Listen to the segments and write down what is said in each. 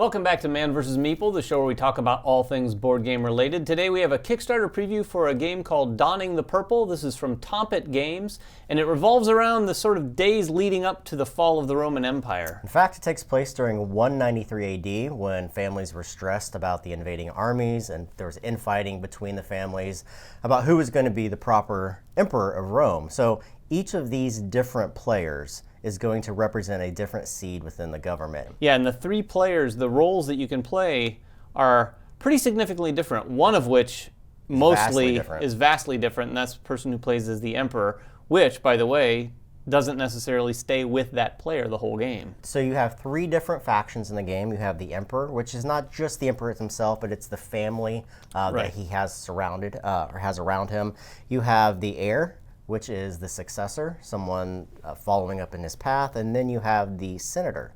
Welcome back to Man vs. Meeple, the show where we talk about all things board game related. Today we have a Kickstarter preview for a game called Donning the Purple. This is from Tompet Games, and it revolves around the sort of days leading up to the fall of the Roman Empire. In fact, it takes place during 193 AD when families were stressed about the invading armies and there was infighting between the families about who was going to be the proper emperor of Rome. So each of these different players is going to represent a different seed within the government. Yeah, and the three players, the roles that you can play are pretty significantly different, one of which mostly is vastly different, and that's the person who plays as the emperor, which, by the way, doesn't necessarily stay with that player the whole game. So you have three different factions in the game. You have the emperor, which is not just the emperor himself, but it's the family that he has surrounded or has around him. You have the heir, which is the successor, someone following up in his path, and then you have the senator.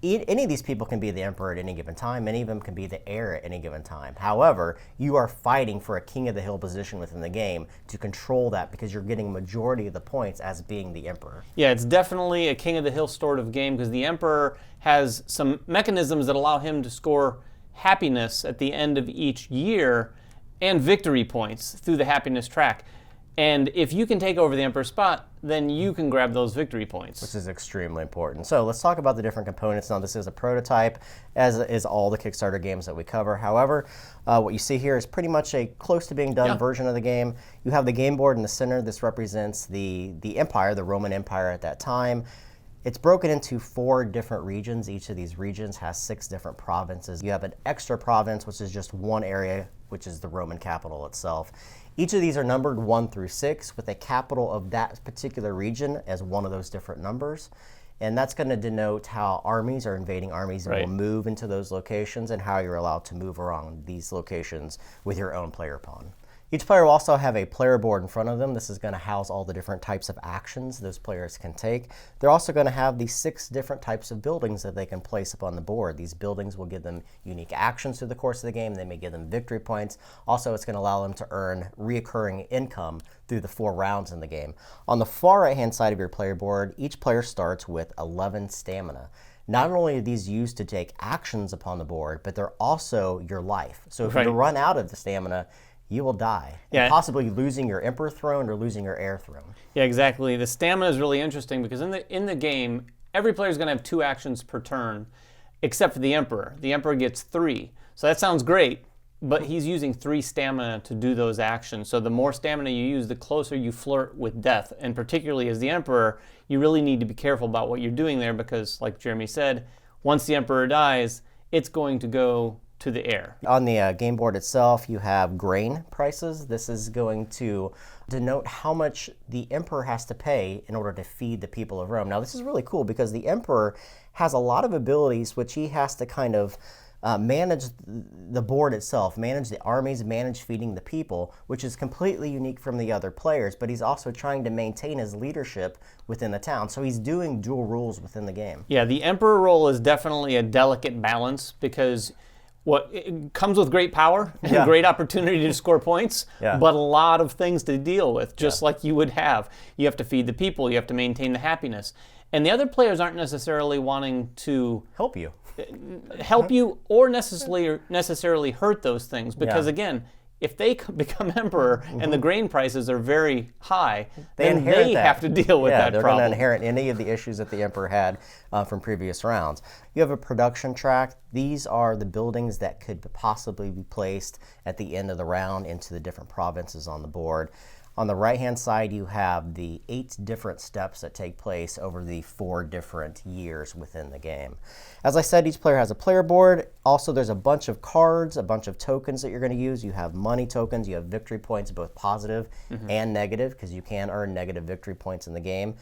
Any of these people can be the emperor at any given time. Many of them can be the heir at any given time. However, you are fighting for a king of the hill position within the game to control that because you're getting majority of the points as being the emperor. Yeah, it's definitely a king of the hill sort of game because the emperor has some mechanisms that allow him to score happiness at the end of each year and victory points through the happiness track. And if you can take over the emperor's spot, then you can grab those victory points. Which is extremely important. So let's talk about the different components. Now, this is a prototype, as is all the Kickstarter games that we cover. However, what you see here is pretty much a close to being done version of the game. You have the game board in the center. This represents the empire, the Roman Empire at that time. It's broken into 4 different regions. Each of these regions has 6 different provinces. You have an extra province, which is just one area, which is the Roman capital itself. Each of these are numbered 1 through 6 with a capital of that particular region as one of those different numbers. And that's going to denote how armies are invading armies and will move into those locations and how you're allowed to move around these locations with your own player pawn. Each player will also have a player board in front of them. This is going to house all the different types of actions those players can take. They're also going to have these 6 different types of buildings that they can place upon the board. These buildings will give them unique actions through the course of the game. They may give them victory points. Also, it's going to allow them to earn reoccurring income through the 4 rounds in the game. On the far right-hand side of your player board, each player starts with 11 stamina. Not only are these used to take actions upon the board, but they're also your life. So if you run out of the stamina, you will die, and possibly losing your emperor throne or losing your heir throne. Yeah, exactly. The stamina is really interesting because in the game, every player is going to have 2 actions per turn, except for the emperor. The emperor gets 3. So that sounds great, but he's using 3 stamina to do those actions. So the more stamina you use, the closer you flirt with death. And particularly as the emperor, you really need to be careful about what you're doing there because, like Jeremy said, once the emperor dies, it's going to go to the heir. On the game board itself, you have grain prices. This is going to denote how much the emperor has to pay in order to feed the people of Rome. Now, this is really cool because the emperor has a lot of abilities which he has to kind of manage the board itself, manage the armies, manage feeding the people, which is completely unique from the other players, but he's also trying to maintain his leadership within the town. So he's doing dual rules within the game. Yeah, the emperor role is definitely a delicate balance because it comes with great power and great opportunity to score points, but a lot of things to deal with, just like you would have. You have to feed the people, you have to maintain the happiness. And the other players aren't necessarily wanting to help you or necessarily hurt those things because, again, if they become emperor and the grain prices are very high, then they have to deal with that problem. They're going to inherit any of the issues that the emperor had from previous rounds. You have a production track. These are the buildings that could possibly be placed at the end of the round into the different provinces on the board. On the right-hand side, you have the 8 different steps that take place over the 4 different years within the game. As I said, each player has a player board. Also, there's a bunch of cards, a bunch of tokens that you're going to use. You have money tokens, you have victory points, both positive and negative, because you can earn negative victory points in the game.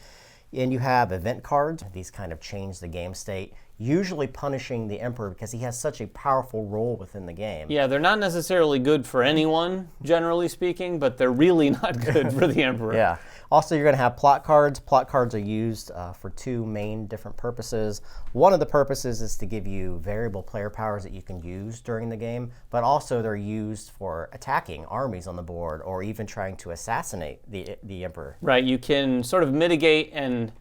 And you have event cards. These kind of change the game state, usually punishing the emperor because he has such a powerful role within the game. Yeah, they're not necessarily good for anyone, generally speaking, but they're really not good for the emperor. Yeah. Also, you're going to have plot cards. Plot cards are used for 2 main different purposes. One of the purposes is to give you variable player powers that you can use during the game, but also they're used for attacking armies on the board or even trying to assassinate the emperor. Right, you can sort of mitigate and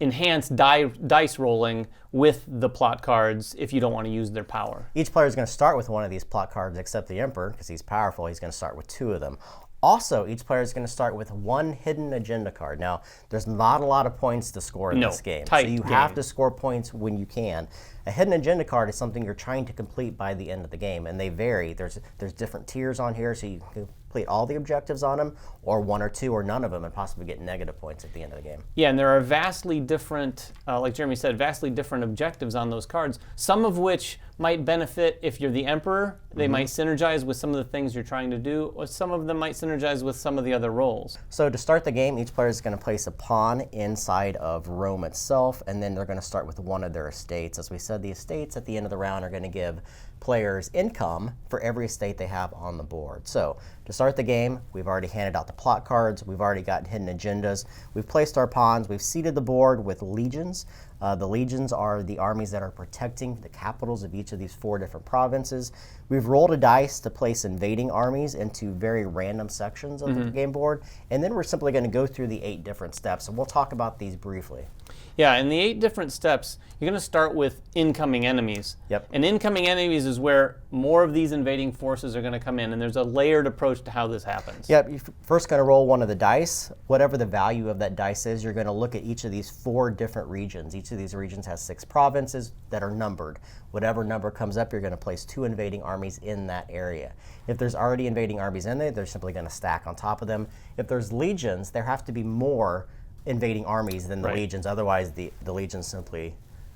enhance dice rolling with the plot cards if you don't want to use their power. Each player is going to start with one of these plot cards, except the Emperor, because he's powerful. He's going to start with 2 of them. Also, each player is going to start with 1 hidden agenda card. Now, there's not a lot of points to score in this game, so you have to score points when you can. A hidden agenda card is something you're trying to complete by the end of the game, and they vary. There's different tiers on here, so you can complete all the objectives on them, or 1 or 2 or none of them, and possibly get negative points at the end of the game. Yeah, and there are vastly different, like Jeremy said, vastly different objectives on those cards, some of which might benefit if you're the Emperor. They might synergize with some of the things you're trying to do, or some of them might synergize with some of the other roles. So to start the game, each player is going to place a pawn inside of Rome itself, and then they're going to start with 1 of their estates. As we said, the estates at the end of the round are going to give players income for every estate they have on the board. So to start the game, we've already handed out the plot cards, we've already got hidden agendas, we've placed our pawns, we've seeded the board with legions. The legions are the armies that are protecting the capitals of each of these 4 different provinces. We've rolled a dice to place invading armies into very random sections of the game board, and then we're simply going to go through the 8 different steps, and we'll talk about these briefly. Yeah, in the 8 different steps, you're going to start with incoming enemies. Yep. And incoming enemies is where more of these invading forces are going to come in, and there's a layered approach to how this happens. Yep, you're first going to roll 1 of the dice. Whatever the value of that dice is, you're going to look at each of these 4 different regions. Each of these regions has 6 provinces that are numbered. Whatever number comes up, you're going to place 2 invading armies in that area. If there's already invading armies in there, they're simply going to stack on top of them. If there's legions, there have to be more invading armies than the legions. Otherwise, the legions simply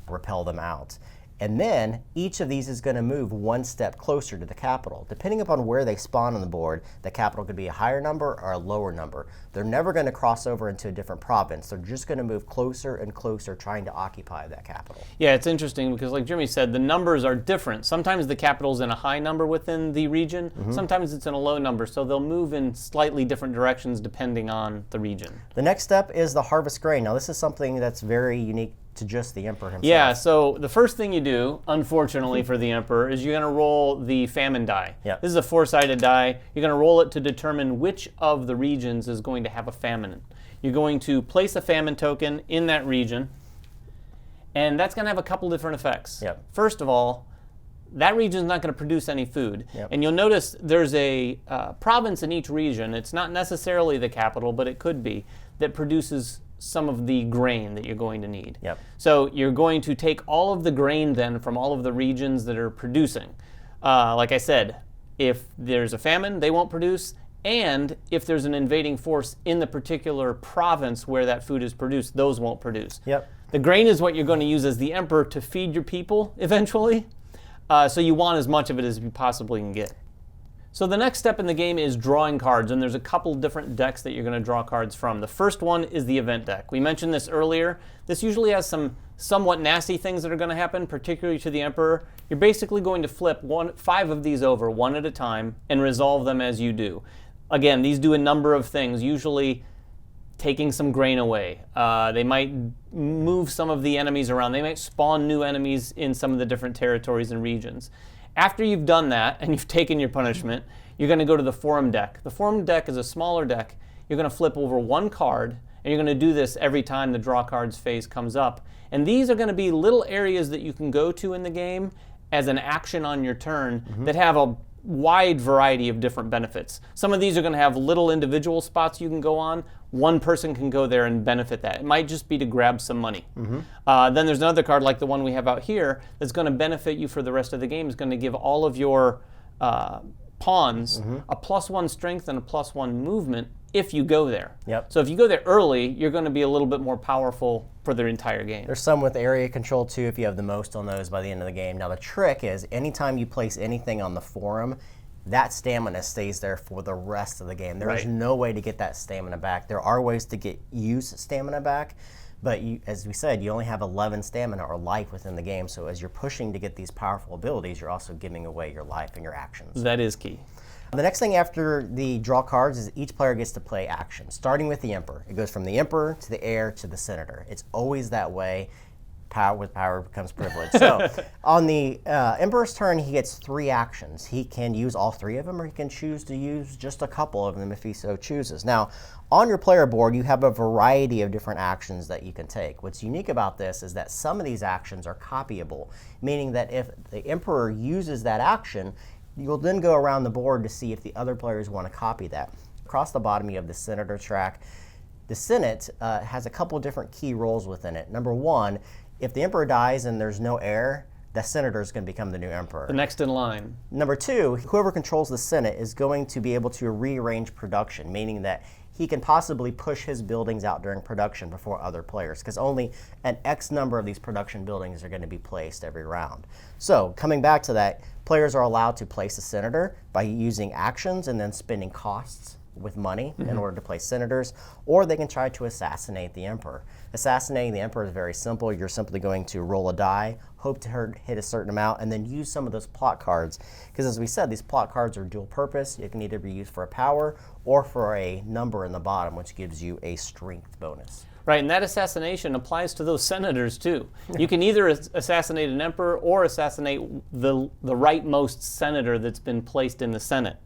repel them out. And then each of these is going to move 1 step closer to the capital. Depending upon where they spawn on the board, the capital could be a higher number or a lower number. They're never going to cross over into a different province. They're just going to move closer and closer trying to occupy that capital. Yeah, it's interesting because like Jimmy said, the numbers are different. Sometimes the capital's in a high number within the region. Sometimes it's in a low number, so they'll move in slightly different directions depending on the region. The next step is the harvest grain. Now this is something that's very unique to just the Emperor himself. Yeah, so the first thing you do, unfortunately for the Emperor, is you're going to roll the famine die. Yeah. This is a 4-sided die. You're going to roll it to determine which of the regions is going to have a famine. You're going to place a famine token in that region, and that's going to have a couple different effects. Yep. First of all, that region is not going to produce any food. Yep. And you'll notice there's a province in each region, it's not necessarily the capital, but it could be, that produces some of the grain that you're going to need. Yep. So you're going to take all of the grain then from all of the regions that are producing. Like I said, if there's a famine, they won't produce, and if there's an invading force in the particular province where that food is produced, those won't produce. Yep. The grain is what you're going to use as the Emperor to feed your people eventually, so you want as much of it as you possibly can get. So the next step in the game is drawing cards, and there's a couple different decks that you're going to draw cards from. The first one is the event deck. We mentioned this earlier. This usually has some somewhat nasty things that are going to happen, particularly to the Emperor. You're basically going to flip 5 of these over, 1 at a time, and resolve them as you do. Again, these do a number of things, usually taking some grain away. They might move some of the enemies around. They might spawn new enemies in some of the different territories and regions. After you've done that and you've taken your punishment, you're going to go to the forum deck. The forum deck is a smaller deck. You're going to flip over 1 card, and you're going to do this every time the draw cards phase comes up. And these are going to be little areas that you can go to in the game as an action on your turn that have a wide variety of different benefits. Some of these are going to have little individual spots you can go on. One person can go there and benefit that. It might just be to grab some money. Then there's another card like the one we have out here that's going to benefit you for the rest of the game. It's going to give all of your pawns a +1 strength and a +1 movement if you go there. Yep. So if you go there early, you're going to be a little bit more powerful for the entire game. There's some with area control too if you have the most on those by the end of the game. Now the trick is anytime you place anything on the forum, that stamina stays there for the rest of the game. There is no way to get that stamina back. There are ways to use stamina back, but as we said, you only have 11 stamina or life within the game, so as you're pushing to get these powerful abilities, you're also giving away your life and your actions. That is key. The next thing after the draw cards is each player gets to play actions, starting with the Emperor. It goes from the Emperor to the Heir to the Senator. It's always that way. Power becomes privilege. So on the Emperor's turn, he gets 3 actions. He can use all 3 of them, or he can choose to use just a couple of them if he so chooses. Now, on your player board, you have a variety of different actions that you can take. What's unique about this is that some of these actions are copyable, meaning that if the Emperor uses that action, you'll then go around the board to see if the other players want to copy that. Across the bottom, you have the Senator track. The Senate has a couple different key roles within it. Number 1, if the Emperor dies and there's no heir, the Senator is going to become the new Emperor. The next in line. Number 2, whoever controls the Senate is going to be able to rearrange production, meaning that he can possibly push his buildings out during production before other players, because only an X number of these production buildings are going to be placed every round. So coming back to that, players are allowed to place a Senator by using actions and then spending costs with money in order to place senators, or they can try to assassinate the Emperor. Assassinating the Emperor is very simple. You're simply going to roll a die, hope to hit a certain amount, and then use some of those plot cards. Because as we said, these plot cards are dual purpose. It can either be used for a power or for a number in the bottom, which gives you a strength bonus. Right, and that assassination applies to those senators too. You can either assassinate an emperor or assassinate the rightmost senator that's been placed in the Senate.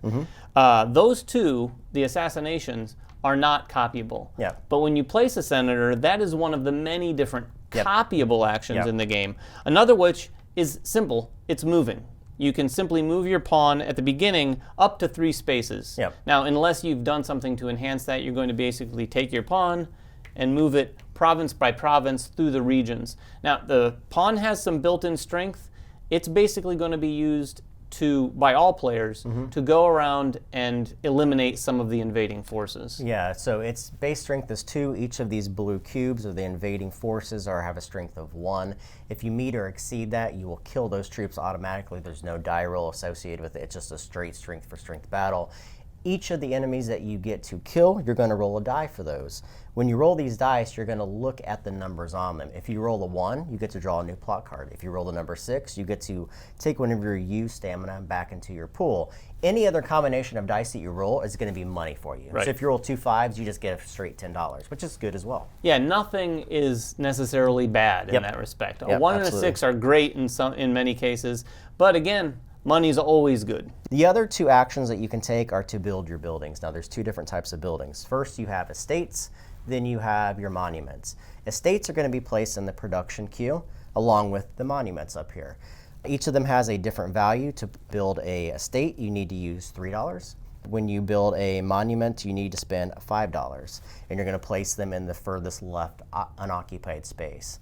Those two, the assassinations, are not copyable. Yeah. But when you place a senator, that is one of the many different copyable actions in the game. Another which is simple, it's moving. You can simply move your pawn at the beginning up to 3 spaces. Now, unless you've done something to enhance that, you're going to basically take your pawn and move it province by province through the regions. Now, the pawn has some built-in strength. It's basically going to be used by all players to go around and eliminate some of the invading forces. Yeah, so its base strength is 2. Each of these blue cubes of the invading forces have a strength of 1. If you meet or exceed that, you will kill those troops automatically. There's no die roll associated with it. It's just a straight strength for strength battle. Each of the enemies that you get to kill, you're going to roll a die for those. When you roll these dice, you're going to look at the numbers on them. If you roll a 1, you get to draw a new plot card. If you roll the number 6, you get to take one of your used stamina back into your pool. Any other combination of dice that you roll is going to be money for you. Right. So if you roll 2 5s, you just get a straight $10, which is good as well. Yeah, nothing is necessarily bad in that respect. A 1 and a 6 are great in many cases, but again, money's always good. The other 2 actions that you can take are to build your buildings. Now, there's 2 different types of buildings. First, you have estates, then you have your monuments. Estates are going to be placed in the production queue along with the monuments up here. Each of them has a different value. To build a estate, you need to use $3. When you build a monument, you need to spend $5, and you're going to place them in the furthest left unoccupied space.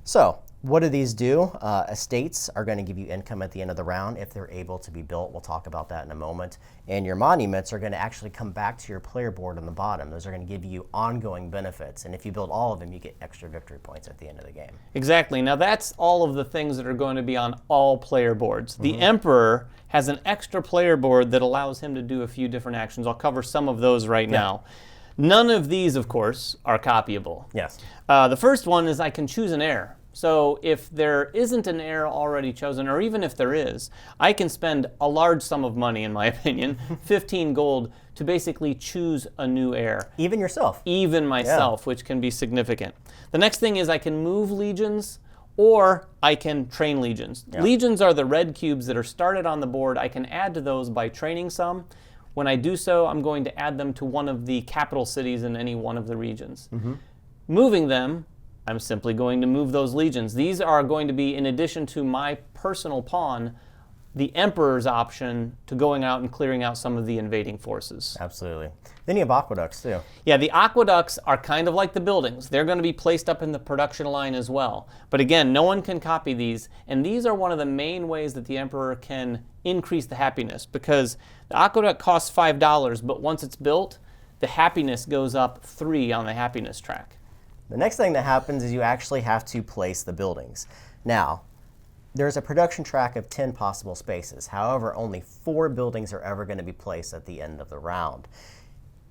So, what do these do? Estates are going to give you income at the end of the round if they're able to be built. We'll talk about that in a moment. And your monuments are going to actually come back to your player board on the bottom. Those are going to give you ongoing benefits. And if you build all of them, you get extra victory points at the end of the game. Exactly. Now that's all of the things that are going to be on all player boards. The Emperor has an extra player board that allows him to do a few different actions. I'll cover some of those right now. None of these, of course, are copyable. Yes. The first one is I can choose an heir. So if there isn't an heir already chosen, or even if there is, I can spend a large sum of money, in my opinion, 15 gold, to basically choose a new heir. Even yourself. Even myself, which can be significant. The next thing is I can move legions, or I can train legions. Legions are the red cubes that are started on the board. I can add to those by training some. When I do so, I'm going to add them to one of the capital cities in any one of the regions. Moving them, I'm simply going to move those legions. These are going to be, in addition to my personal pawn, the Emperor's option to going out and clearing out some of the invading forces. Absolutely. Then you have aqueducts, too. Yeah, the aqueducts are kind of like the buildings. They're going to be placed up in the production line as well. But again, no one can copy these, and these are one of the main ways that the Emperor can increase the happiness, because the aqueduct costs $5, but once it's built, the happiness goes up 3 on the happiness track. The next thing that happens is you actually have to place the buildings. Now, there's a production track of 10 possible spaces. However, only 4 buildings are ever going to be placed at the end of the round.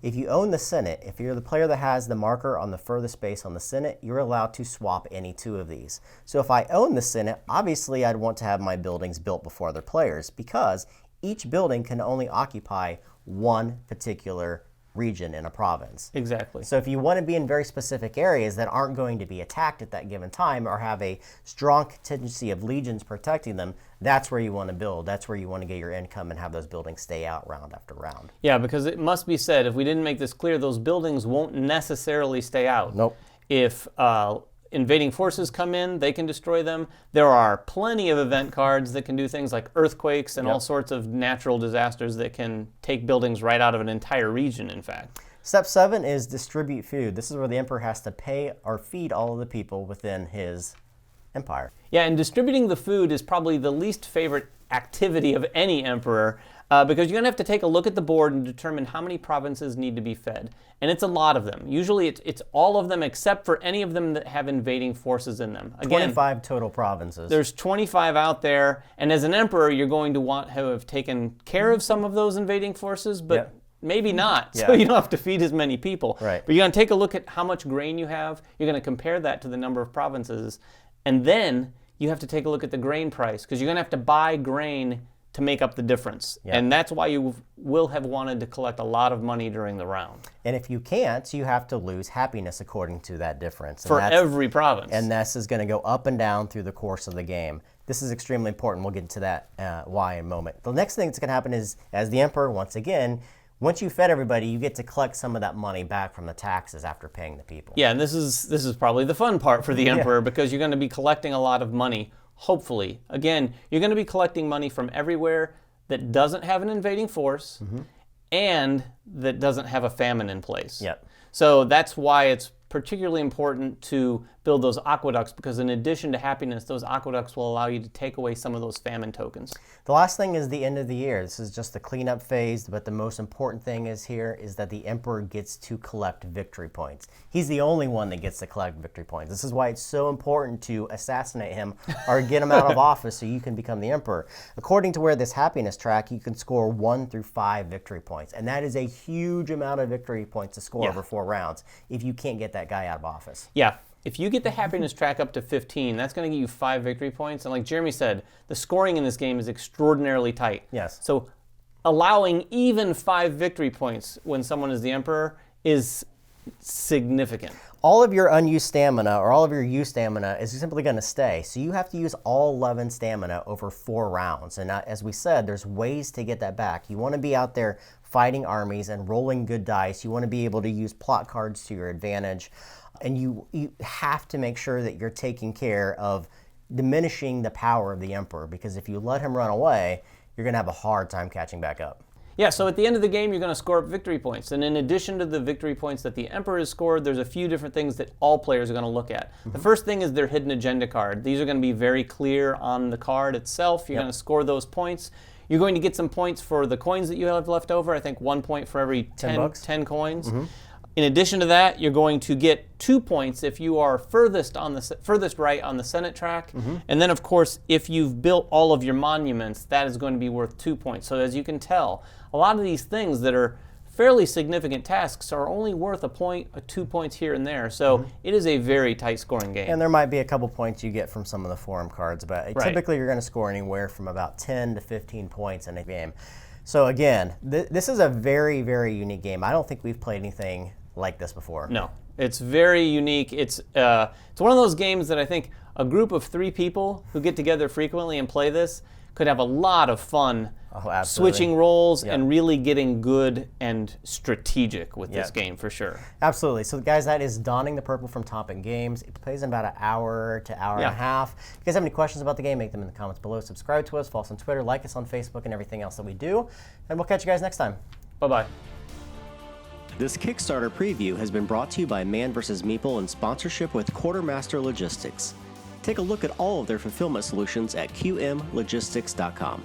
If you own the Senate, if you're the player that has the marker on the furthest space on the Senate, you're allowed to swap any 2 of these. So if I own the Senate, obviously I'd want to have my buildings built before other players, because each building can only occupy one particular region in a province. Exactly. So if you want to be in very specific areas that aren't going to be attacked at that given time or have a strong contingency of legions protecting them, that's where you want to build. That's where you want to get your income and have those buildings stay out round after round. Yeah, because it must be said, if we didn't make this clear, those buildings won't necessarily stay out. Nope. If invading forces come in, they can destroy them. There are plenty of event cards that can do things like earthquakes and all sorts of natural disasters that can take buildings right out of an entire region, in fact. Step 7 is distribute food. This is where the emperor has to pay or feed all of the people within his empire. Yeah, and distributing the food is probably the least favorite activity of any emperor because you're going to have to take a look at the board and determine how many provinces need to be fed. And it's a lot of them. Usually it's all of them except for any of them that have invading forces in them. Again, 25 total provinces. There's 25 out there, and as an emperor, you're going to want to have taken care of some of those invading forces, but maybe not, so you don't have to feed as many people. Right. But you're going to take a look at how much grain you have. You're going to compare that to the number of provinces, and then you have to take a look at the grain price, because you're going to have to buy grain to make up the difference. Yep. And that's why you will have wanted to collect a lot of money during the round. And if you can't, you have to lose happiness according to that difference. For every province. And this is going to go up and down through the course of the game. This is extremely important. We'll get into that why in a moment. The next thing that's going to happen is, as the emperor, once again, once you fed everybody, you get to collect some of that money back from the taxes after paying the people. Yeah, and this is probably the fun part for the emperor because you're going to be collecting a lot of money. Hopefully. Again, you're going to be collecting money from everywhere that doesn't have an invading force and that doesn't have a famine in place. Yep. So that's why it's particularly important to build those aqueducts, because in addition to happiness, those aqueducts will allow you to take away some of those famine tokens. The last thing is the end of the year. This is just the cleanup phase, but the most important thing is here is that the emperor gets to collect victory points. He's the only one that gets to collect victory points. This is why it's so important to assassinate him or get him out of office so you can become the emperor. According to where this happiness track, you can score 1 through 5 victory points, and that is a huge amount of victory points to score over 4 rounds if you can't get that guy out of office. Yeah. If you get the happiness track up to 15, that's going to get you 5 victory points. And like Jeremy said, the scoring in this game is extraordinarily tight. Yes. So allowing even 5 victory points when someone is the emperor is significant. All of your unused stamina or all of your used stamina is simply going to stay. So you have to use all 11 stamina over 4 rounds. And as we said, there's ways to get that back. You want to be out there fighting armies and rolling good dice. You want to be able to use plot cards to your advantage. And you have to make sure that you're taking care of diminishing the power of the emperor, because if you let him run away, you're going to have a hard time catching back up. Yeah, so at the end of the game, you're going to score up victory points. And in addition to the victory points that the emperor has scored, there's a few different things that all players are going to look at. The first thing is their hidden agenda card. These are going to be very clear on the card itself. You're going to score those points. You're going to get some points for the coins that you have left over. I think 1 point for every 10 coins. In addition to that, you're going to get 2 points if you are furthest right on the Senate track. And then, of course, if you've built all of your monuments, that is going to be worth 2 points. So as you can tell, a lot of these things that are fairly significant tasks are only worth a point, 2 points here and there. So it is a very tight scoring game. And there might be a couple points you get from some of the forum cards, but typically you're going to score anywhere from about 10 to 15 points in a game. So again, this is a very, very unique game. I don't think we've played anything like this before. No, it's very unique. It's one of those games that I think a group of 3 people who get together frequently and play this could have a lot of fun switching roles and really getting good and strategic with this game for sure. Absolutely. So guys, that is Donning the Purple from Tompet Games. It plays in about an hour to hour and a half. If you guys have any questions about the game, make them in the comments below. Subscribe to us, follow us on Twitter, like us on Facebook, and everything else that we do. And we'll catch you guys next time. Bye-bye. This Kickstarter preview has been brought to you by Man vs. Meeple in sponsorship with Quartermaster Logistics. Take a look at all of their fulfillment solutions at qmlogistics.com.